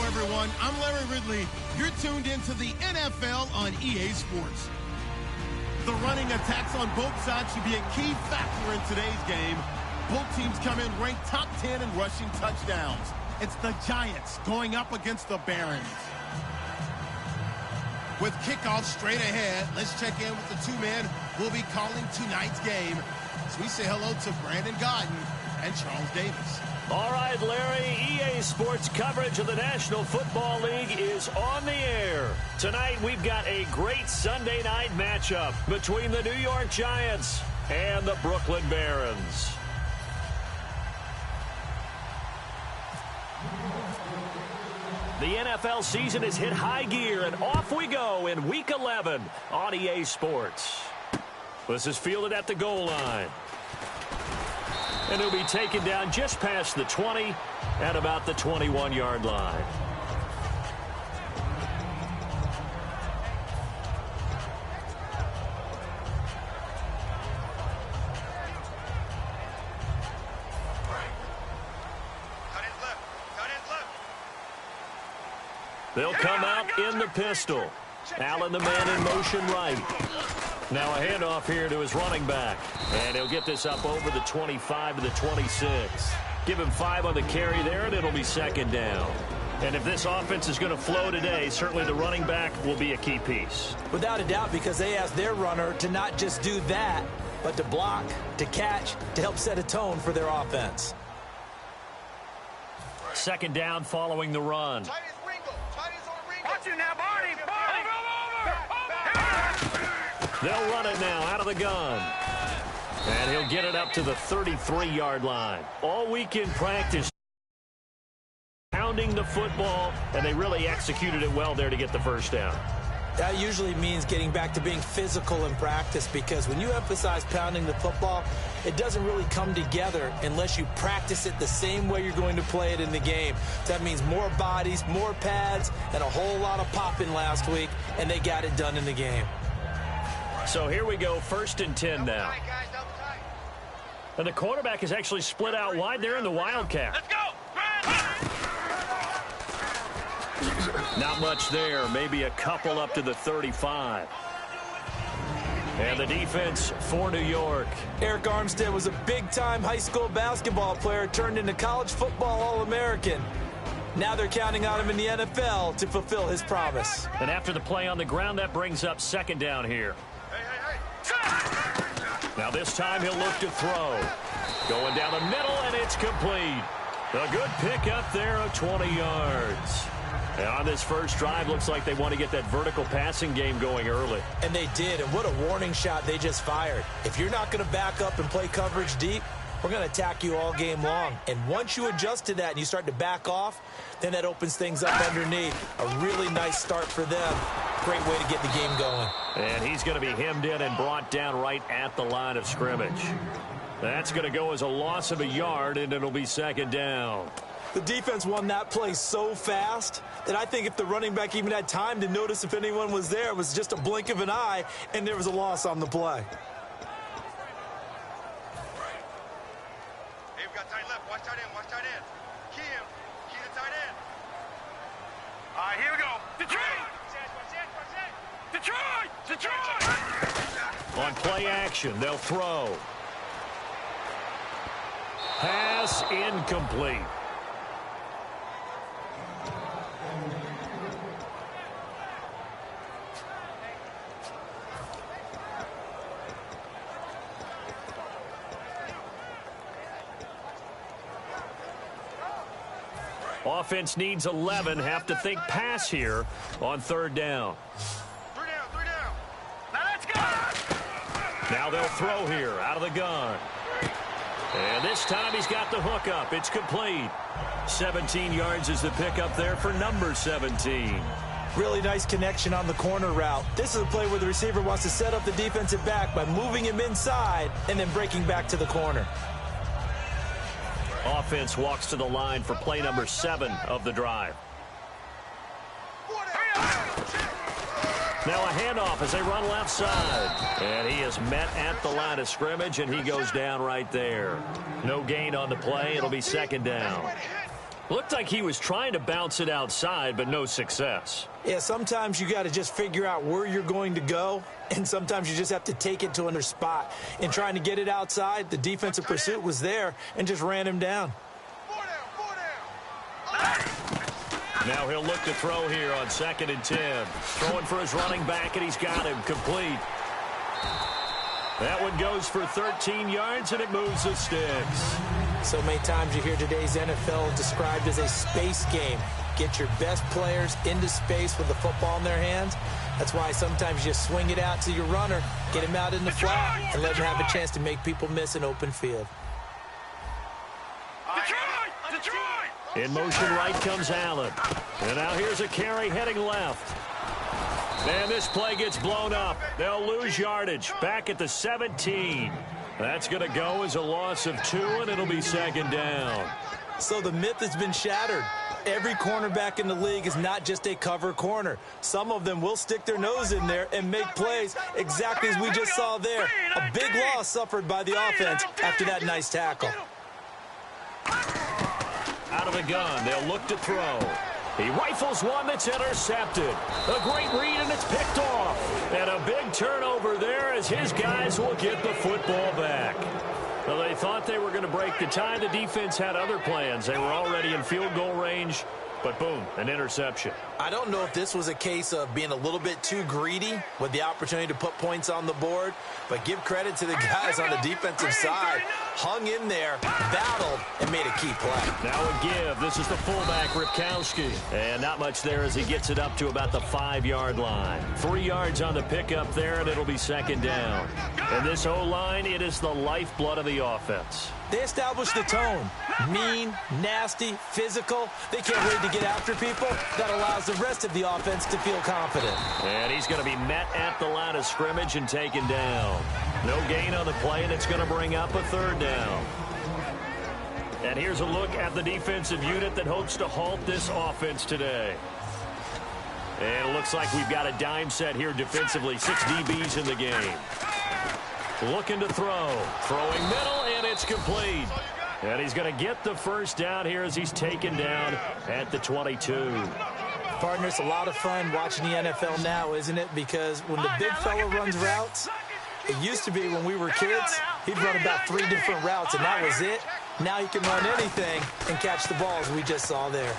Everyone, I'm Larry Ridley. You're tuned into the NFL on EA Sports. The running attacks on both sides should be a key factor in today's game. Both teams come in ranked top 10 in rushing touchdowns. It's the Giants going up against the Barons. With kickoff straight ahead, let's check in with the two men who will be calling tonight's game. So we say hello to Brandon Godden and Charles Davis. All right, Larry, EA Sports coverage of the National Football League is on the air. Tonight, we've got a great Sunday night matchup between the New York Giants and the Brooklyn Barons. The NFL season has hit high gear, and off we go in Week 11 on EA Sports. This is fielded at the goal line. And he'll be taken down just past the 20 at about the 21-yard line. They'll come out in the pistol. Allen, the man in motion right. Now a handoff here to his running back. And he'll get this up over the 25 to the 26. Give him 5 on the carry there, and it'll be second down. And if this offense is going to flow today, certainly the running back will be a key piece. Without a doubt, because they asked their runner to not just do that, but to block, to catch, to help set a tone for their offense. Second down following the run. Watch it now, Barney! They'll run it now out of the gun. And he'll get it up to the 33-yard line. All week in practice, pounding the football, and they really executed it well there to get the first down. That usually means getting back to being physical in practice, because when you emphasize pounding the football, it doesn't really come together unless you practice it the same way you're going to play it in the game. That means more bodies, more pads, and a whole lot of popping last week, and they got it done in the game. So here we go, 1st and 10 now. And the quarterback is actually split out wide there in the Wildcat. Let's go! Not much there, maybe a couple up to the 35. And the defense for New York. Eric Armstead was a big-time high school basketball player turned into college football All-American. Now they're counting on him in the NFL to fulfill his promise. And after the play on the ground, that brings up second down here. Now this time he'll look to throw. Going down the middle, and it's complete. A good pick up there of 20 yards. And on this first drive, looks like they want to get that vertical passing game going early. And they did, and what a warning shot they just fired. If you're not going to back up and play coverage deep, we're going to attack you all game long. And once you adjust to that and you start to back off, then that opens things up underneath. A really nice start for them. Great way to get the game going. And he's going to be hemmed in and brought down right at the line of scrimmage. That's going to go as a loss of a yard, and it'll be second down. The defense won that play so fast that I think if the running back even had time to notice if anyone was there, it was just a blink of an eye, and there was a loss on the play. Hey, we've got tight left. Watch tight end. Watch tight end. Key him. Key the tight end. All right, here we go. Detroit! Detroit! Detroit! On play action, they'll throw. Pass incomplete. Offense needs 11. Have to think pass here on third down. Three down. Now let's go. Now they'll throw here out of the gun. And this time he's got the hook up. It's complete. 17 yards is the pickup there for number 17. Really nice connection on the corner route. This is a play where the receiver wants to set up the defensive back by moving him inside and then breaking back to the corner. Offense walks to the line for play number 7 of the drive. Now a handoff as they run left side. And he is met at the line of scrimmage, and he goes down right there. No gain on the play. It'll be second down. Looked like he was trying to bounce it outside, but no success. Yeah, sometimes you got to just figure out where you're going to go, and sometimes you just have to take it to another spot. In trying to get it outside, the defensive pursuit was there and just ran him down. Now he'll look to throw here on 2nd and 10. Throwing for his running back, and he's got him complete. That one goes for 13 yards, and it moves the sticks. So many times you hear today's NFL described as a space game. Get your best players into space with the football in their hands. That's why sometimes you swing it out to your runner, get him out in the flat, and let him have a chance to make people miss an open field. In motion right comes Allen. And now here's a carry heading left. And this play gets blown up. They'll lose yardage back at the 17. That's going to go as a loss of 2, and it'll be second down. So the myth has been shattered. Every cornerback in the league is not just a cover corner. Some of them will stick their nose in there and make plays exactly as we just saw there. A big loss suffered by the offense after that nice tackle. Out of the gun, they'll look to throw. He rifles one that's intercepted. A great read, and it's picked off. And a big turnover there as his guys will get the football back. Well, they thought they were going to break the tie. The defense had other plans. They were already in field goal range, but boom, an interception. I don't know if this was a case of being a little bit too greedy with the opportunity to put points on the board, but give credit to the guys on the defensive side. Hung in there, battled, and made a key play. Now a give. This is the fullback, Ripkowski. And not much there as he gets it up to about the 5-yard line. 3 yards on the pickup there, and it'll be second down. And this O-line, it is the lifeblood of the offense. They establish the tone. Mean, nasty, physical. They can't wait to get after people. That allows the rest of the offense to feel confident. And he's going to be met at the line of scrimmage and taken down. No gain on the play, and it's going to bring up a third down. And here's a look at the defensive unit that hopes to halt this offense today. And it looks like we've got a dime set here defensively. 6 DBs in the game. Looking to throw. Throwing middle, and it's complete. And he's going to get the first down here as he's taken down at the 22. Partner, it's a lot of fun watching the NFL now, isn't it? Because when the big fella runs routes, it used to be when we were kids, he'd run about 3 different routes, and that was it. Now he can run anything and catch the ball, as we just saw there.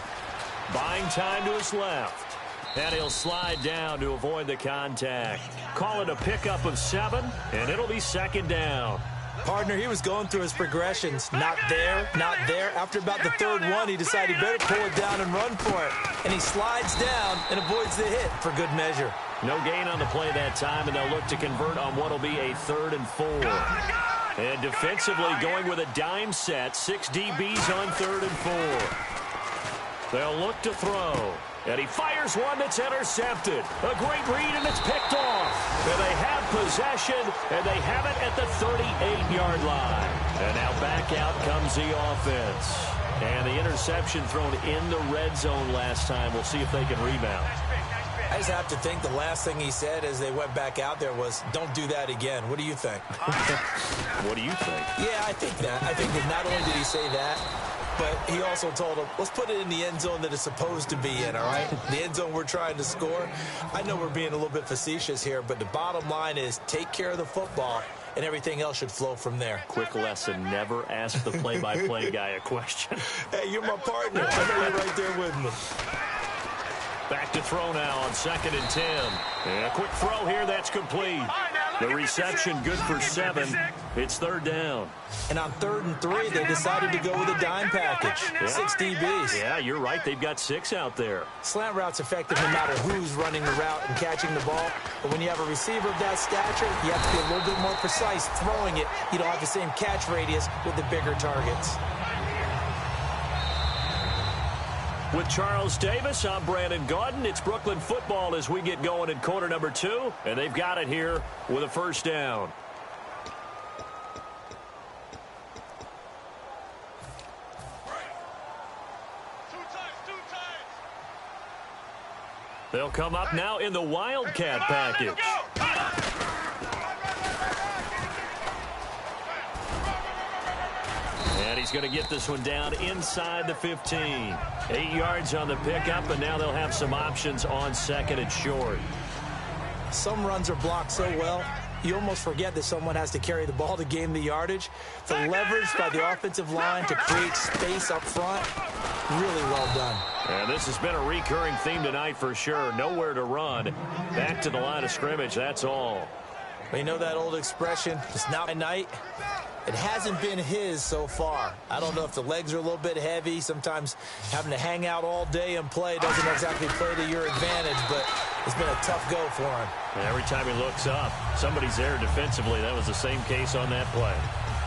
Buying time to his left. And he'll slide down to avoid the contact. Call it a pickup of 7, and it'll be second down. Partner, he was going through his progressions. Not there, not there. After about the 3rd one, he decided he better pull it down and run for it. And he slides down and avoids the hit for good measure. No gain on the play that time, and they'll look to convert on what will be a 3rd and 4. And defensively going with a dime set, 6 DBs on 3rd and 4. They'll look to throw. And he fires one that's intercepted. A great read, and it's picked off. And they have possession, and they have it at the 38-yard line. And now back out comes the offense. And the interception thrown in the red zone last time. We'll see if they can rebound. I just have to think the last thing he said as they went back out there was, don't do that again. What do you think? What do you think? Yeah, I think that. I think that not only did he say that, but he also told him, let's put it in the end zone that it's supposed to be in, all right? The end zone we're trying to score. I know we're being a little bit facetious here, but the bottom line is take care of the football and everything else should flow from there. Quick lesson, never ask the play-by-play guy a question. Hey, you're my partner. I know you're right there with me. Back to throw now on 2nd and 10. And a quick throw here, that's complete. The reception good for 7. It's 3rd down. And on 3rd and 3, they decided to go with a dime package. 6 DBs. Yeah, you're right. They've got 6 out there. Slant route's effective no matter who's running the route and catching the ball. But when you have a receiver of that stature, you have to be a little bit more precise throwing it. You don't have the same catch radius with the bigger targets. With Charles Davis, I'm Brandon Gaudin. It's Brooklyn football as we get going in quarter number 2. And they've got it here with a 1st down. They'll come up now in the Wildcat package. And he's going to get this one down inside the 15. 8 yards on the pickup, and now they'll have some options on 2nd and short. Some runs are blocked so well, you almost forget that someone has to carry the ball to gain the yardage. The leverage by the offensive line to create space up front, really well done. And this has been a recurring theme tonight for sure. Nowhere to run. Back to the line of scrimmage, that's all. You know that old expression, it's not my night? It hasn't been his so far. I don't know if the legs are a little bit heavy. Sometimes having to hang out all day and play doesn't exactly play to your advantage, but it's been a tough go for him. And every time he looks up, somebody's there defensively. That was the same case on that play.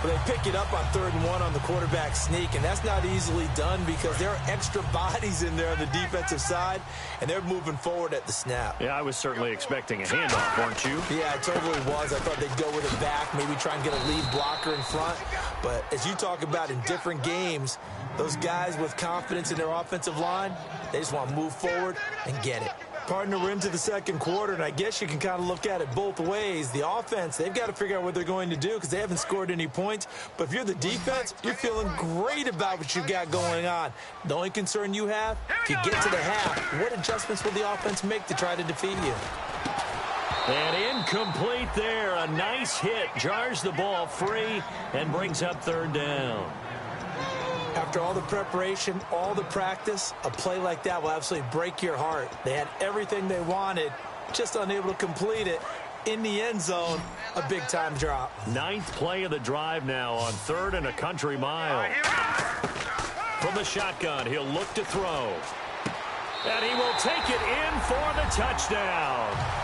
But they pick it up on 3rd and 1 on the quarterback sneak, and that's not easily done because there are extra bodies in there on the defensive side, and they're moving forward at the snap. Yeah, I was certainly expecting a handoff, weren't you? Yeah, I totally was. I thought they'd go with it back, maybe try and get a lead blocker in front. But as you talk about in different games, those guys with confidence in their offensive line, they just want to move forward and get it. Partner, we're into the 2nd quarter, and I guess you can kind of look at it both ways. The offense, they've got to figure out what they're going to do because they haven't scored any points. But if you're the defense, you're feeling great about what you've got going on. The only concern you have, if you get to the half, what adjustments will the offense make to try to defeat you? And incomplete there. A nice hit. Jars the ball free and brings up 3rd down. After all the preparation, all the practice, a play like that will absolutely break your heart. They had everything they wanted, just unable to complete it. In the end zone, a big-time drop. 9th play of the drive now on 3rd and a country mile. From the shotgun, he'll look to throw. And he will take it in for the touchdown.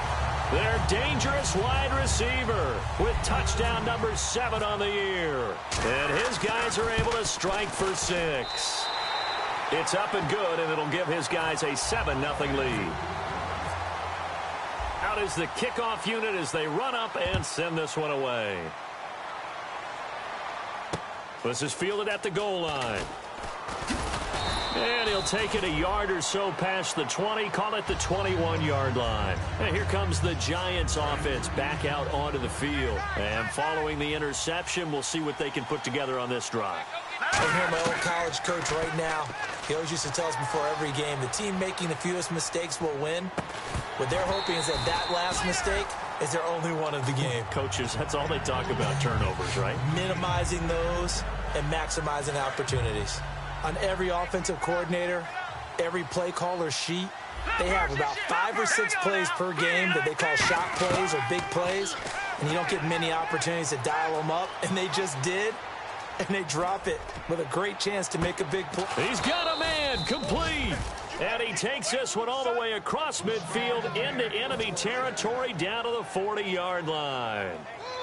Their dangerous wide receiver with touchdown number 7 on the year. And his guys are able to strike for 6. It's up and good, and it'll give his guys a 7-0 lead. Out is the kickoff unit as they run up and send this one away. This is fielded at the goal line. And he'll take it a yard or so past the 20, call it the 21-yard line. And here comes the Giants offense back out onto the field. And following the interception, we'll see what they can put together on this drive. I hear my old college coach right now. He always used to tell us before every game, the team making the fewest mistakes will win. What they're hoping is that last mistake is their only one of the game. Coaches, that's all they talk about, turnovers, right? Minimizing those and maximizing opportunities. On every offensive coordinator, every play caller sheet, they have about 5 or 6 plays per game that they call shot plays or big plays, and you don't get many opportunities to dial them up, and they just did, and they drop it with a great chance to make a big play. He's got a man, complete. And he takes this one all the way across midfield into enemy territory down to the 40-yard line.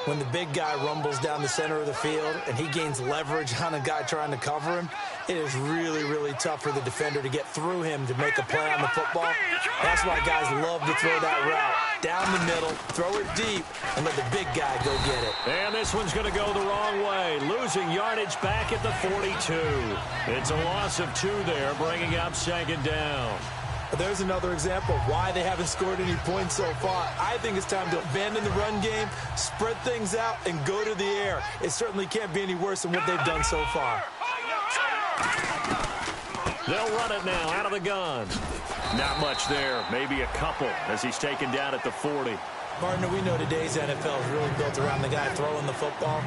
When the big guy rumbles down the center of the field and he gains leverage on a guy trying to cover him, it is really, really tough for the defender to get through him to make a play on the football. That's why guys love to throw that route. Down the middle, throw it deep, and let the big guy go get it. And this one's going to go the wrong way, losing yardage back at the 42. It's a loss of 2 there, bringing up 2nd down. There's another example of why they haven't scored any points so far. I think it's time to abandon the run game, spread things out, and go to the air. It certainly can't be any worse than what they've done so far. They'll run it now out of the gun. Not much there, maybe a couple as he's taken down at the 40. Partner, we know today's NFL is really built around the guy throwing the football.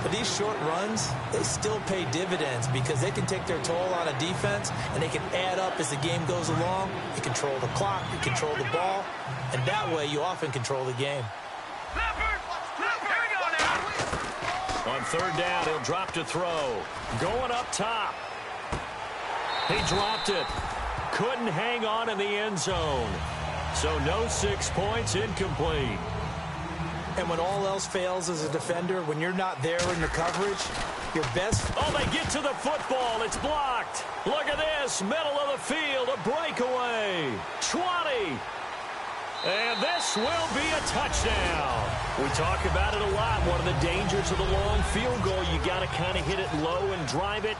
But these short runs, they still pay dividends because they can take their toll on a defense and they can add up as the game goes along. You control the clock, you control the ball, and that way you often control the game. On third down, he'll drop to throw. Going up top. He dropped it. Couldn't hang on in the end zone. So no 6 points, incomplete. And when all else fails as a defender, when you're not there in the coverage, your best... Oh, they get to the football. It's blocked. Look at this. Middle of the field, a breakaway. 20. And this will be a touchdown. We talk about it a lot. One of the dangers of the long field goal, you got to kind of hit it low and drive it.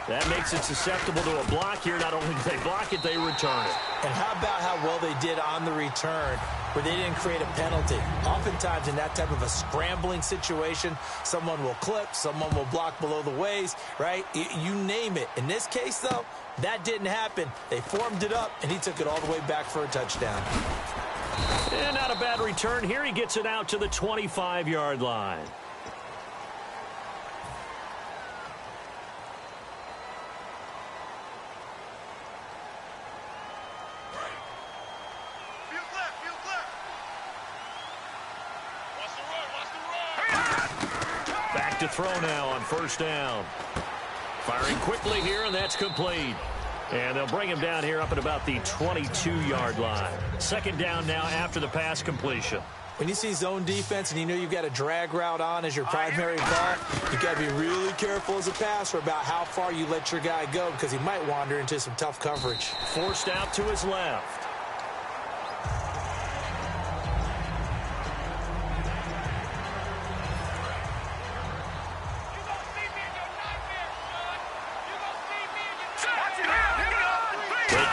That makes it susceptible to a block here. Not only do they block it, they return it. And how about how well they did on the return, where they didn't create a penalty? Oftentimes in that type of a scrambling situation, someone will clip, someone will block below the waist, right? You name it. In this case, though, that didn't happen. They formed it up, and he took it all the way back for a touchdown. And not a bad return here. He gets it out to the 25-yard line. Back to throw now on first down. Firing quickly here, and that's complete. And they'll bring him down here up at about the 22-yard line. Second down now after the pass completion. When you see zone defense and you know you've got a drag route on as your primary ball, you've got to be really careful as a passer about how far you let your guy go because he might wander into some tough coverage. Forced out to his left.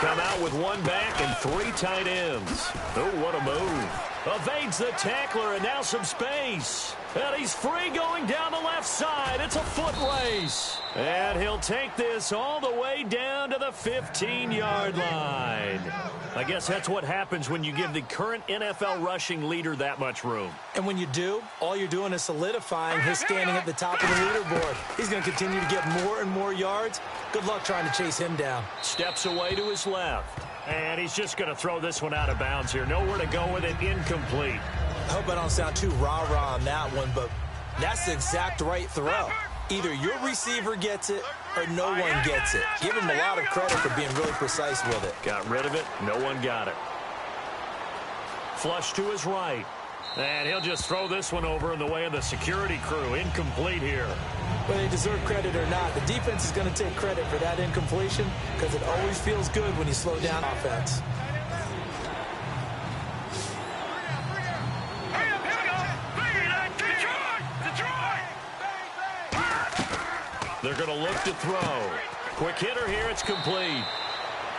Come out with one back and 3 tight ends. Oh, what a move. Evades the tackler and now some space. And he's free going down the left side. It's a foot race. And he'll take this all the way down to the 15-yard line. I guess that's what happens when you give the current NFL rushing leader that much room. And when you do, all you're doing is solidifying his standing at the top of the leaderboard. He's going to continue to get more and more yards. Good luck trying to chase him down. Steps away to his left. And he's just going to throw this one out of bounds here. Nowhere to go with it. Incomplete. I hope I don't sound too rah-rah on that one, but that's the exact right throw. Either your receiver gets it or no one gets it. Give him a lot of credit for being really precise with it. Got rid of it. No one got it. Flush to his right. And he'll just throw this one over in the way of the security crew. Incomplete here. Whether they deserve credit or not, the defense is going to take credit for that incompletion because it always feels good when you slow down offense. They're going to look to throw. Quick hitter here. It's complete.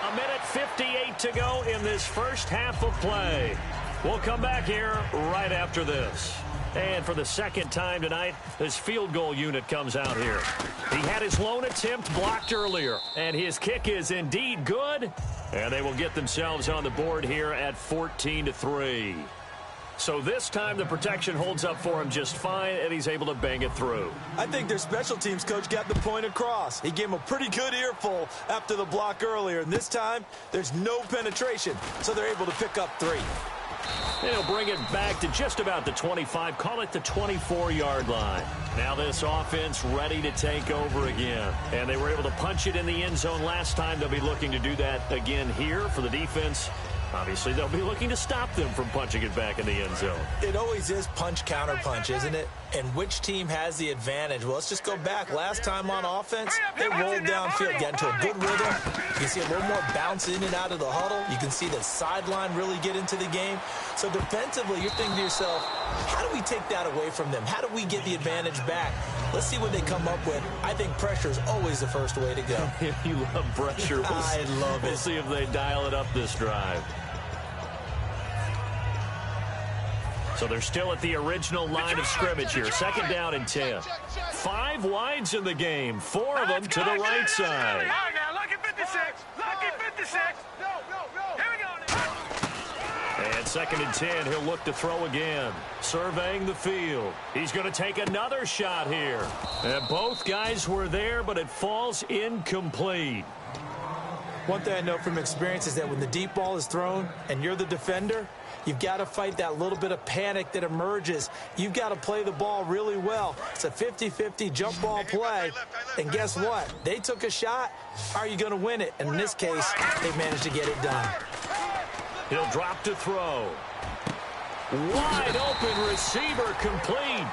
1:58 to go in this first half of play. We'll come back here right after this. And for the second time tonight, this field goal unit comes out here. He had his lone attempt blocked earlier, and his kick is indeed good. And they will get themselves on the board here at 14-3. So this time the protection holds up for him just fine, and he's able to bang it through. I think their special teams coach got the point across. He gave him a pretty good earful after the block earlier, and this time there's no penetration, so they're able to pick up 3. And he'll bring it back to just about the 25, call it the 24-yard line. Now this offense ready to take over again. And they were able to punch it in the end zone last time. They'll be looking to do that again here for the defense. Obviously, they'll be looking to stop them from punching it back in the end zone. It always is punch, counter punch, isn't it? And which team has the advantage? Well, let's just go back. Last time on offense, they rolled downfield, got into a good rhythm. You can see a little more bounce in and out of the huddle. You can see the sideline really get into the game. So defensively, you're thinking to yourself, how do we take that away from them? How do we get the advantage back? Let's see what they come up with. I think pressure is always the first way to go. You love pressure. I love it. We'll see if they dial it up this drive. So they're still at the original line of scrimmage here. Second down and 10. 5 wides in the game. 4 of them to the right side. Lucky 56. Lucky 56. And 2nd and 10, he'll look to throw again. Surveying the field. He's going to take another shot here. And both guys were there, but it falls incomplete. One thing I know from experience is that when the deep ball is thrown and you're the defender, you've got to fight that little bit of panic that emerges. You've got to play the ball really well. It's a 50-50 jump ball play. And guess what? They took a shot. Are you going to win it? And in this case, they managed to get it done. He'll drop to throw. Wide open receiver complete.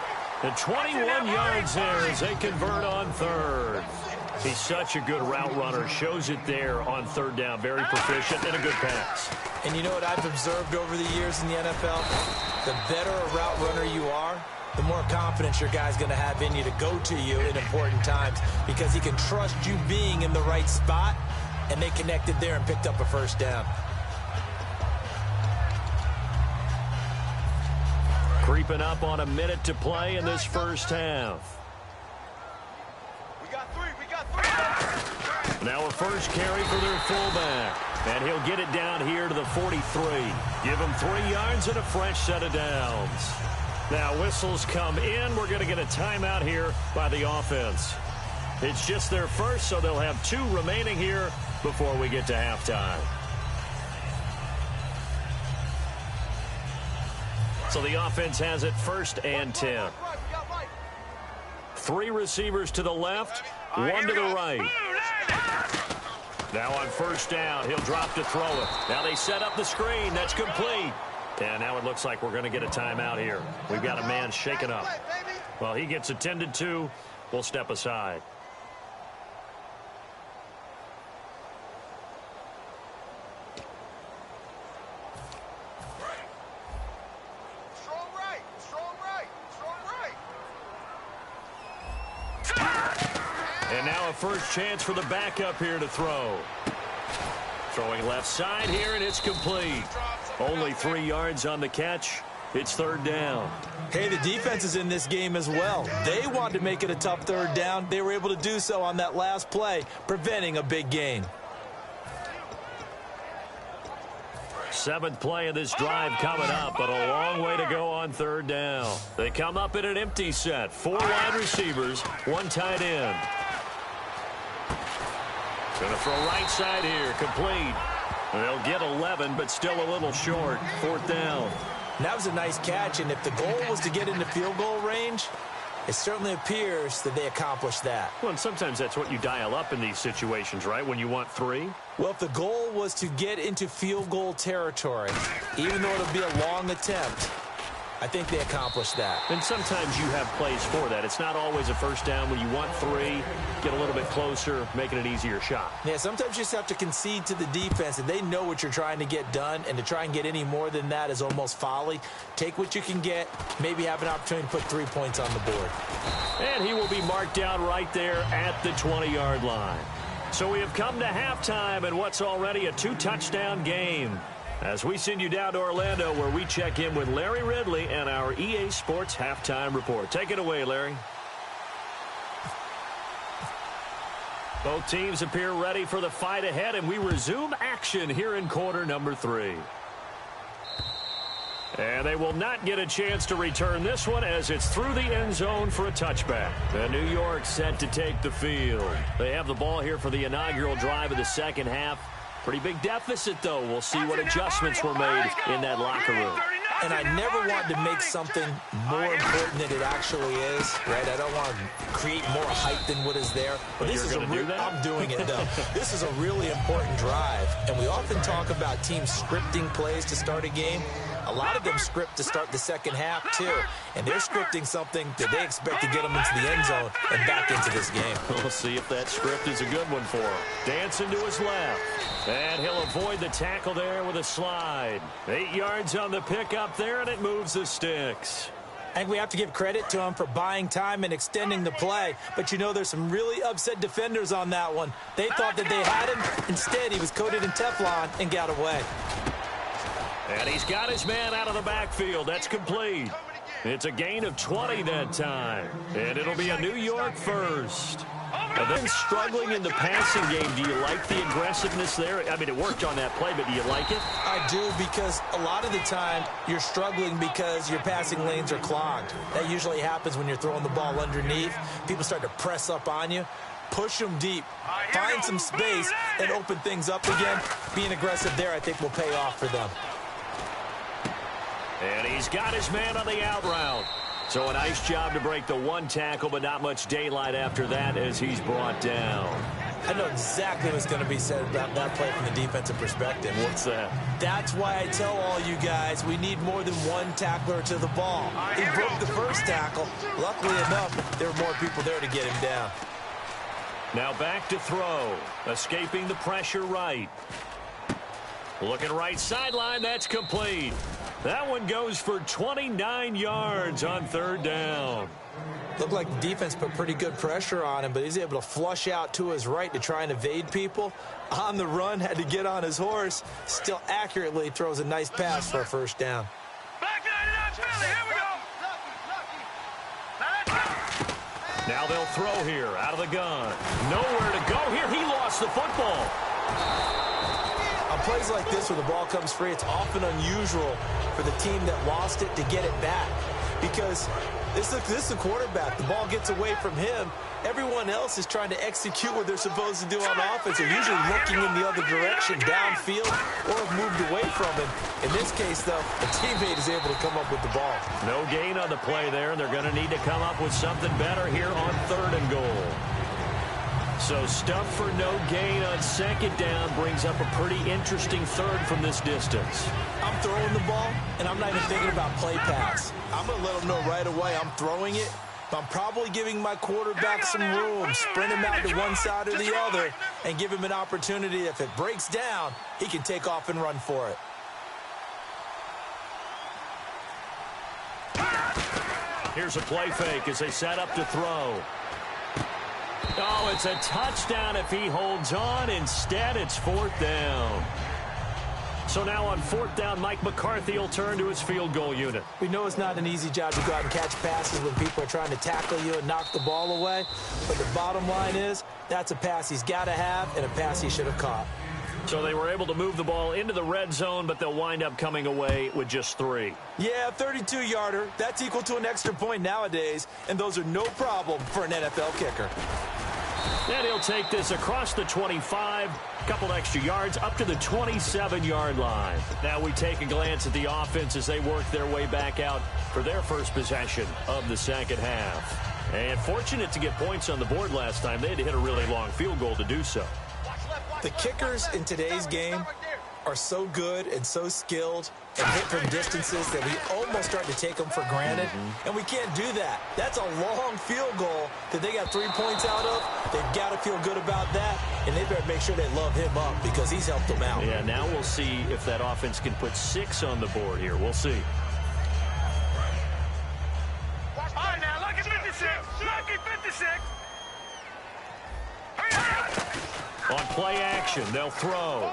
And 21 yards there as they convert on 3rd. He's such a good route runner. Shows it there on 3rd down. Very proficient and a good pass. And you know what I've observed over the years in the NFL? The better a route runner you are, the more confidence your guy's going to have in you to go to you in important times because he can trust you being in the right spot, and they connected there and picked up a 1st down. Creeping up on a minute to play in this 1st half. We got 3. Now a first carry for their fullback. And he'll get it down here to the 43. Give him 3 yards and a fresh set of downs. Now whistles come in. We're going to get a timeout here by the offense. It's just their first, so they'll have 2 remaining here before we get to halftime. So the offense has it 1st and 10. 3 receivers to the left, 1 to the right. Now on 1st down, he'll drop to throw it. Now they set up the screen. That's complete. And now it looks like we're going to get a timeout here. We've got a man shaken up. Well, he gets attended to. We'll step aside. And now a first chance for the backup here to throw. Throwing left side here, and it's complete. Only 3 yards on the catch. It's 3rd down. Hey, the defense is in this game as well. They wanted to make it a tough 3rd down. They were able to do so on that last play, preventing a big gain. 7th play of this drive coming up, but a long way to go on 3rd down. They come up in an empty set. 4 wide receivers, 1 tight end. Going to throw right side here, complete. They'll get 11, but still a little short. 4th down. And that was a nice catch, and if the goal was to get into field goal range, it certainly appears that they accomplished that. Well, and sometimes that's what you dial up in these situations, right, when you want 3? Well, if the goal was to get into field goal territory, even though it'll be a long attempt, I think they accomplished that. And sometimes you have plays for that. It's not always a 1st down. When you want 3, get a little bit closer, making an easier shot. Yeah, sometimes you just have to concede to the defense, and they know what you're trying to get done, and to try and get any more than that is almost folly. Take what you can get, maybe have an opportunity to put 3 points on the board. And he will be marked down right there at the 20-yard line. So we have come to halftime in what's already a 2-touchdown game. As we send you down to Orlando, where we check in with Larry Ridley and our EA Sports Halftime Report. Take it away, Larry. Both teams appear ready for the fight ahead, and we resume action here in quarter number 3. And they will not get a chance to return this one as it's through the end zone for a touchback. And New York set to take the field. They have the ball here for the inaugural drive of the 2nd half. Pretty big deficit, though. We'll see what adjustments were made in that locker room. And I never want to make something more important than it actually is, right? I don't want to create more hype than what is there. But this is a real, I'm doing it, though. This is a really important drive. And we often talk about teams scripting plays to start a game. A lot of them script to start the 2nd half, too. And they're scripting something that they expect to get them into the end zone and back into this game. We'll see if that script is a good one for him. Dancing to his left. And he'll avoid the tackle there with a slide. 8 yards on the pickup there, and it moves the sticks. I think we have to give credit to him for buying time and extending the play. But, you know, there's some really upset defenders on that one. They thought that they had him. Instead, he was coated in Teflon and got away. And he's got his man out of the backfield. That's complete. It's a gain of 20 that time. And it'll be a New York first. And then struggling in the passing game, do you like the aggressiveness there? I mean, it worked on that play, but do you like it? I do, because a lot of the time you're struggling because your passing lanes are clogged. That usually happens when you're throwing the ball underneath. People start to press up on you. Push them deep. Find some space and open things up again. Being aggressive there, I think, will pay off for them. And he's got his man on the out route. So a nice job to break the one tackle, but not much daylight after that as he's brought down. I know exactly what's going to be said about that play from the defensive perspective. What's that? That's why I tell all you guys we need more than one tackler to the ball. He broke the first tackle. Luckily enough, there were more people there to get him down. Now back to throw. Escaping the pressure right. Looking right sideline. That's complete. That one goes for 29 yards on third down. Looked like the defense put pretty good pressure on him, but he's able to flush out to his right to try and evade people. On the run, had to get on his horse. Still accurately throws a nice pass for a first down. Now they'll throw here out of the gun. Nowhere to go here. He lost the football. On plays like this where the ball comes free, it's often unusual for the team that lost it to get it back, because this is the quarterback. The ball gets away from him. Everyone else is trying to execute what they're supposed to do on offense. They're usually looking in the other direction, downfield, or have moved away from him. In this case, though, a teammate is able to come up with the ball. No gain on the play there, and they're going to need to come up with something better here on 3rd and goal. So stuff for no gain on 2nd down brings up a pretty interesting 3rd from this distance. I'm throwing the ball, and I'm not even thinking about play pass. I'm going to let them know right away I'm throwing it, but I'm probably giving my quarterback some room, sprint him out to one side or the other, and give him an opportunity. If it breaks down, he can take off and run for it. Here's a play fake as they set up to throw. Oh, it's a touchdown if he holds on. Instead, it's 4th down. So now on 4th down, Mike McCarthy will turn to his field goal unit. We know it's not an easy job to go out and catch passes when people are trying to tackle you and knock the ball away. But the bottom line is, that's a pass he's got to have and a pass he should have caught. So they were able to move the ball into the red zone, but they'll wind up coming away with just 3. Yeah, 32-yarder. That's equal to an extra point nowadays, and those are no problem for an NFL kicker. And he'll take this across the 25, a couple extra yards, up to the 27-yard line. Now we take a glance at the offense as they work their way back out for their first possession of the 2nd half. And fortunate to get points on the board last time. They had to hit a really long field goal to do so. The kickers in today's game are so good and so skilled and hit from distances that we almost start to take them for granted, and we can't do that. That's a long field goal that they got 3 points out of. They've got to feel good about that, and they better make sure they love him up because he's helped them out. Yeah, now we'll see if that offense can put 6 on the board here. We'll see. All right, now, lucky 56. Lucky 56. On play action, they'll throw.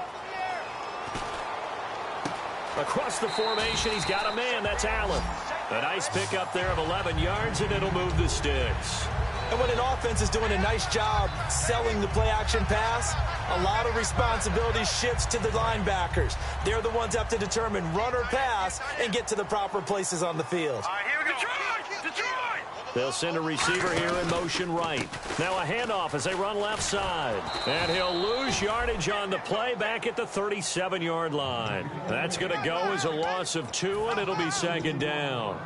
Across the formation, he's got a man. That's Allen. A nice pickup there of 11 yards, and it'll move the sticks. And when an offense is doing a nice job selling the play-action pass, a lot of responsibility shifts to the linebackers. They're the ones that have to determine run or pass and get to the proper places on the field. All right, here we go. Detroit! They'll send a receiver here in motion right. Now a handoff as they run left side. And he'll lose yardage on the play back at the 37-yard line. That's going to go as a loss of 2, and it'll be 2nd down.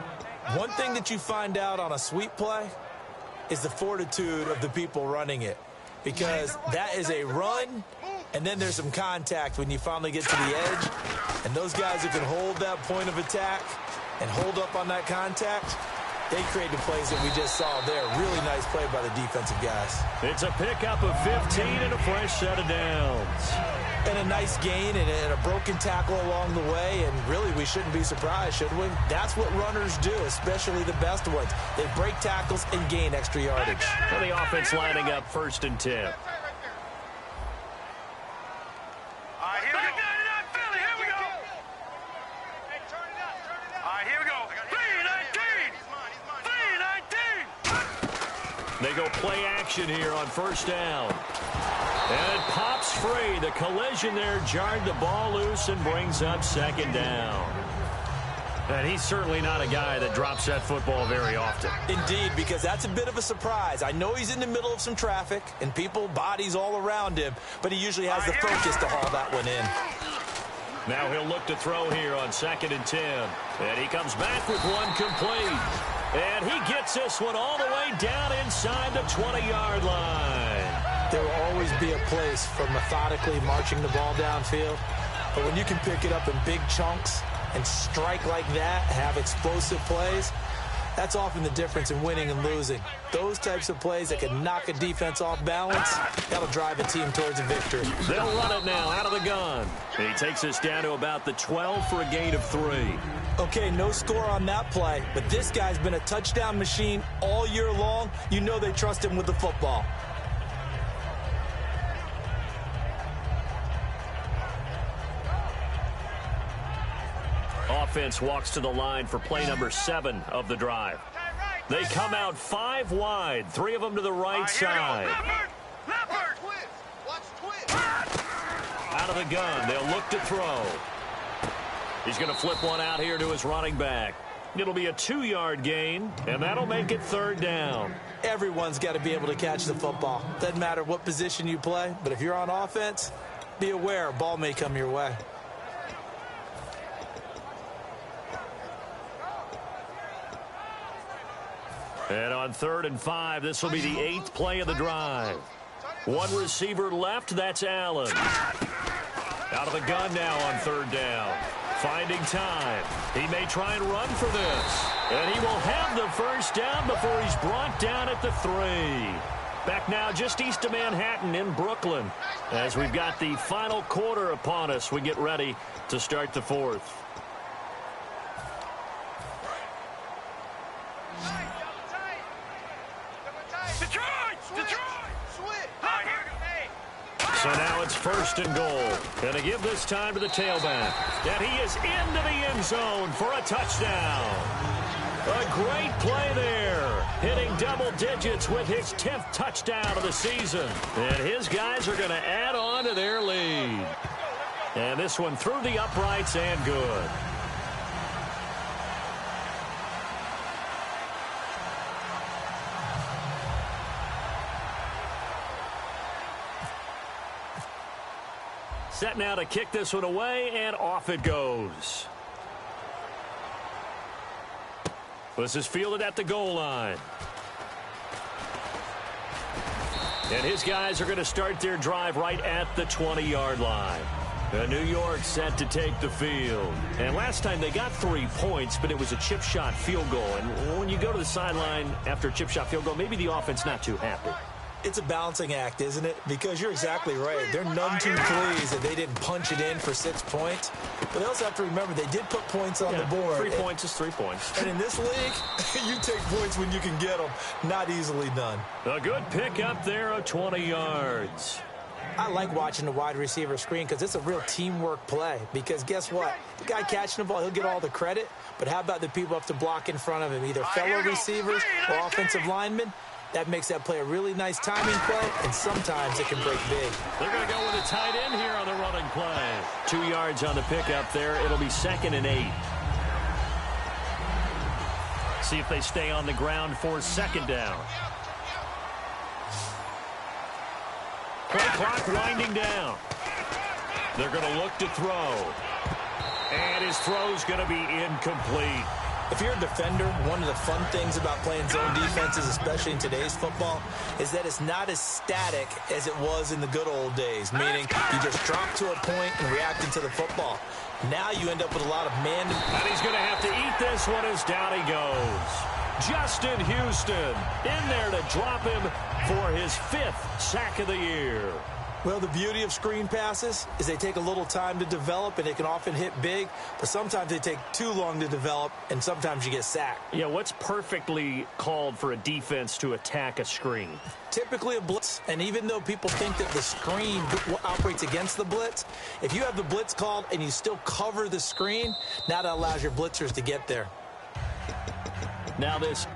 One thing that you find out on a sweep play is the fortitude of the people running it, because that is a run, and then there's some contact when you finally get to the edge. And those guys who can hold that point of attack and hold up on that contact, they create the plays that we just saw there. Really nice play by the defensive guys. It's a pickup of 15 and a fresh set of downs. And a nice gain and a broken tackle along the way, and really we shouldn't be surprised, should we? That's what runners do, especially the best ones. They break tackles and gain extra yardage. And the offense lining up 1st and 10. All right, here we go. Here we go. All right, here we go. 3-19. 3-19. They go play action here on first down. And it pops free. The collision there jarred the ball loose and brings up second down. And he's certainly not a guy that drops that football very often. Indeed, because that's a bit of a surprise. I know he's in the middle of some traffic and bodies all around him, but he usually has the focus to haul that one in. Now he'll look to throw here on 2nd and 10. And he comes back with one complete. And he gets this one all the way down inside the 20-yard line. There will always be a place for methodically marching the ball downfield. But when you can pick it up in big chunks and strike like that, have explosive plays, that's often the difference in winning and losing. Those types of plays that can knock a defense off balance, that'll drive a team towards a victory. They'll run it now out of the gun. He takes us down to about the 12 for a gain of 3. Okay, no score on that play, but this guy's been a touchdown machine all year long. You know they trust him with the football. Offense walks to the line for play number 7 of the drive. They come out 5 wide, 3 of them to the right side. Out of the gun, they'll look to throw. He's going to flip one out here to his running back. It'll be a 2-yard gain, and that'll make it 3rd down. Everyone's got to be able to catch the football. Doesn't matter what position you play, but if you're on offense, be aware a ball may come your way. And on 3rd and 5, this will be the 8th play of the drive. One receiver left, that's Allen. Out of the gun now on 3rd down. Finding time. He may try and run for this. And he will have the first down before he's brought down at the 3. Back now just east of Manhattan in Brooklyn. As we've got the final quarter upon us, we get ready to start the 4th. So now it's 1st and goal. Going to give this time to the tailback. And he is into the end zone for a touchdown. A great play there. Hitting double digits with his 10th touchdown of the season. And his guys are going to add on to their lead. And this one through the uprights and good. Set now to kick this one away, and off it goes. This is fielded at the goal line. And his guys are going to start their drive right at the 20-yard line. New York set to take the field. And last time they got 3 points, but it was a chip shot field goal. And when you go to the sideline after a chip shot field goal, maybe the offense not too happy. It's a balancing act, isn't it? Because you're exactly right. They're none too pleased that they didn't punch it in for 6 points. But they also have to remember they did put points on the board. 3 points is 3 points. And in this league, you take points when you can get them. Not easily done. A good pick up there of 20 yards. I like watching the wide receiver screen because it's a real teamwork play. Because guess what? The guy catching the ball, he'll get all the credit. But how about the people up to block in front of him, either fellow receivers or offensive linemen? That makes that play a really nice timing play, and sometimes it can break big. They're going to go with a tight end here on the running play. 2 yards on the pickup there. It'll be 2nd and 8. See if they stay on the ground for 2nd down. Play clock winding down. They're going to look to throw. And his throw's going to be incomplete. If you're a defender, one of the fun things about playing zone defenses, especially in today's football, is that it's not as static as it was in the good old days, meaning you just drop to a point and reacting to the football. Now you end up with a lot of man. And he's going to have to eat this one as down he goes. Justin Houston in there to drop him for his 5th sack of the year. Well, the beauty of screen passes is they take a little time to develop, and they can often hit big, but sometimes they take too long to develop, and sometimes you get sacked. Yeah, what's perfectly called for a defense to attack a screen? Typically a blitz, and even though people think that the screen operates against the blitz, if you have the blitz called and you still cover the screen, now that allows your blitzers to get there. Now this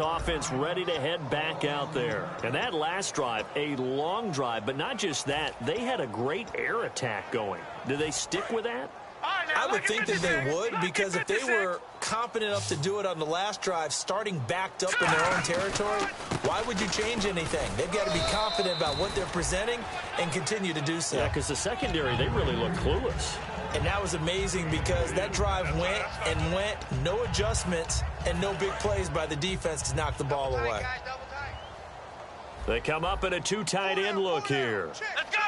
Offense ready to head back out there. And that last drive, a long drive, but not just that, they had a great air attack going. Do they stick with that? I would think that they would, because if they were confident enough to do it on the last drive, starting backed up in their own territory, why would you change anything? They've got to be confident about what they're presenting and continue to do so. Yeah, because the secondary, they really look clueless. And that was amazing because that drive went and went, no adjustments and no big plays by the defense to knock the ball away. They come up in a two tight end look here. Let's go!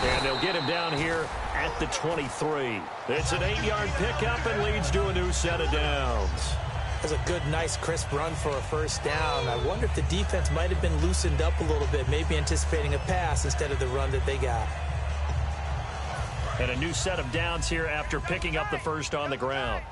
And they'll get him down here at the 23. It's an 8-yard pickup and leads to a new set of downs. That's a good, nice, crisp run for a first down. I wonder if the defense might have been loosened up a little bit, maybe anticipating a pass instead of the run that they got. And a new set of downs here after picking up the first on the ground.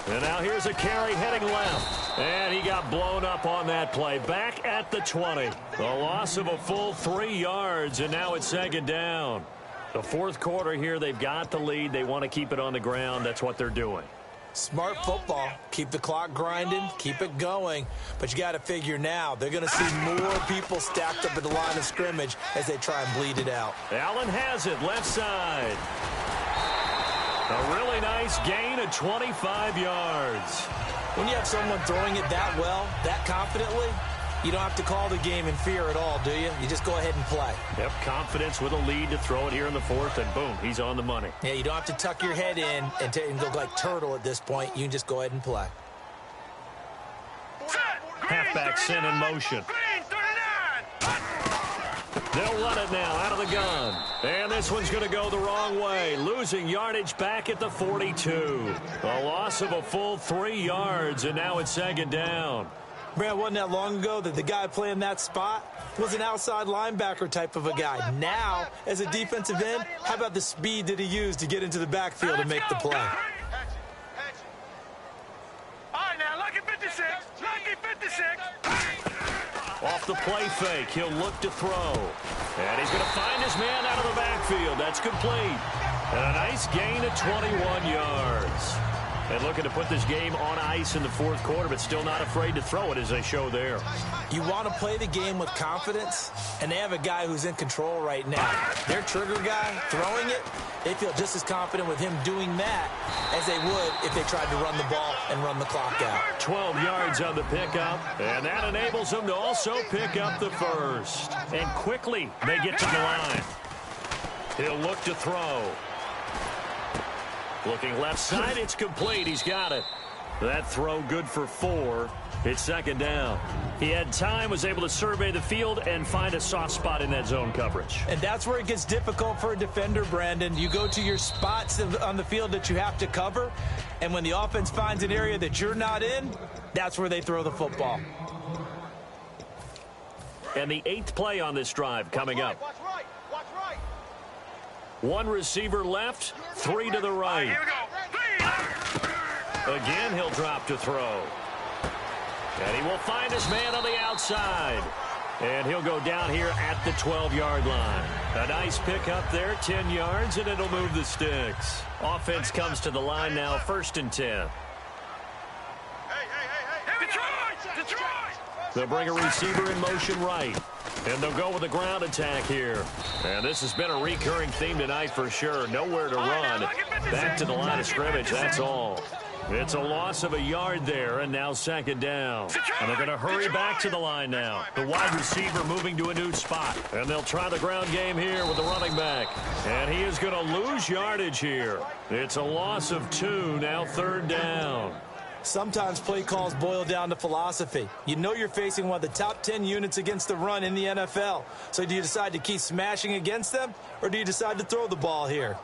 And now here's a carry heading left. And he got blown up on that play. Back at the 20. The loss of a full 3 yards, and now it's second down. The fourth quarter here, they've got the lead. They want to keep it on the ground. That's what they're doing. Smart football. Keep the clock grinding. Keep it going. But you got to figure now, they're going to see more people stacked up at the line of scrimmage as they try and bleed it out. Allen has it, left side. A really nice gain of 25 yards. When you have someone throwing it that well, that confidently, you don't have to call the game in fear at all, do you? You just go ahead and play. Yep, confidence with a lead to throw it here in the fourth, and boom, he's on the money. Yeah, you don't have to tuck your head in and go like turtle at this point. You can just go ahead and play. Halfback sent in motion. They'll run it now out of the gun. And this one's going to go the wrong way. Losing yardage back at the 42. A loss of a full 3 yards, and now it's second down. Brad, wasn't that long ago that the guy playing that spot was an outside linebacker type of a guy. Now, as a defensive end, how about the speed that he used to get into the backfield and make the play? All right, now, lucky 56. Lucky 56. Off the play fake, he'll look to throw. And he's going to find his man out of the backfield. That's complete. And a nice gain of 21 yards. And looking to put this game on ice in the fourth quarter, but still not afraid to throw it as they show there. You want to play the game with confidence, and they have a guy who's in control right now. Their trigger guy throwing it, they feel just as confident with him doing that as they would if they tried to run the ball and run the clock out. 12 yards on the pickup, and that enables them to also pick up the first. And quickly, they get to the line. He'll look to throw. Looking left side, it's complete. He's got it. That throw good for 4. It's second down. He had time, was able to survey the field and find a soft spot in that zone coverage. And that's where it gets difficult for a defender, Brandon. You go to your spots on the field that you have to cover, and when the offense finds an area that you're not in, that's where they throw the football. And the 8th play on this drive coming up. Watch right. Watch right. 1 receiver left, 3 to the right. Here we go. Again, he'll drop to throw. And he will find his man on the outside. And he'll go down here at the 12-yard line. A nice pickup there, 10 yards, and it'll move the sticks. Offense comes to the line now, 1st and 10. Hey. Detroit! Detroit! They'll bring a receiver in motion right. And they'll go with a ground attack here. And this has been a recurring theme tonight for sure. Nowhere to run. Back to the line of scrimmage, that's all. It's a loss of a yard there, and now second down. And they're going to hurry back to the line now. The wide receiver moving to a new spot. And they'll try the ground game here with the running back. And he is going to lose yardage here. It's a loss of 2, now third down. Sometimes play calls boil down to philosophy. You know you're facing one of the top 10 units against the run in the NFL. So do you decide to keep smashing against them, or do you decide to throw the ball here?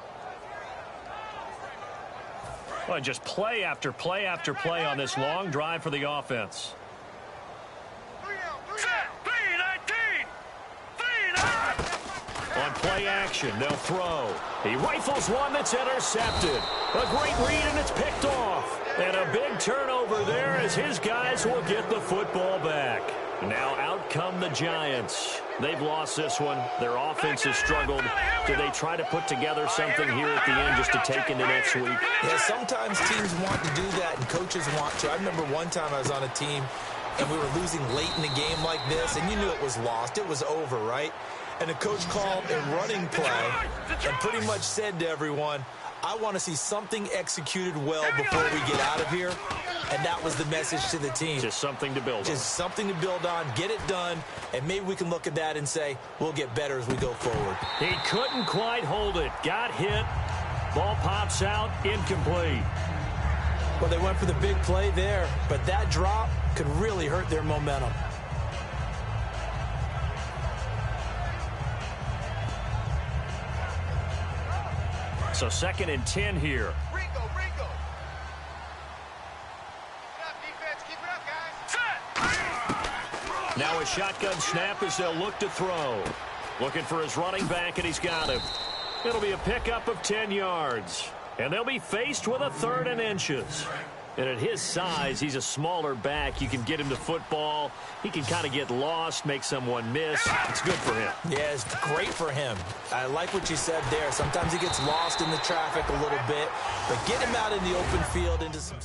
Well, just play after play after play on this long drive for the offense. On play action, they'll throw. He rifles one that's intercepted. A great read, and it's picked off. And a big turnover there as his guys will get the football back. Now out come the Giants. They've lost this one. Their offense has struggled. Do they try to put together something here at the end just to take into next week? Yeah, sometimes teams want to do that and coaches want to. I remember one time I was on a team and we were losing late in the game like this, and you knew it was lost. It was over, right? And the coach called a running play and pretty much said to everyone, I want to see something executed well before we get out of here. And that was the message to the team. Just something to build on. Just something to build on, get it done, and maybe we can look at that and say, we'll get better as we go forward. He couldn't quite hold it. Got hit. Ball pops out, incomplete. Well, they went for the big play there, but that drop could really hurt their momentum. So 2nd and 10 here. Ringo. Keep it up, defense. Keep it up, guys. Set. Now a shotgun snap as they'll look to throw. Looking for his running back, and he's got him. It'll be a pickup of 10 yards. And they'll be faced with a 3rd and inches. And at his size, he's a smaller back. You can get him to football. He can kind of get lost, make someone miss. It's good for him. Yeah, it's great for him. I like what you said there. Sometimes he gets lost in the traffic a little bit, but get him out in the open field into some...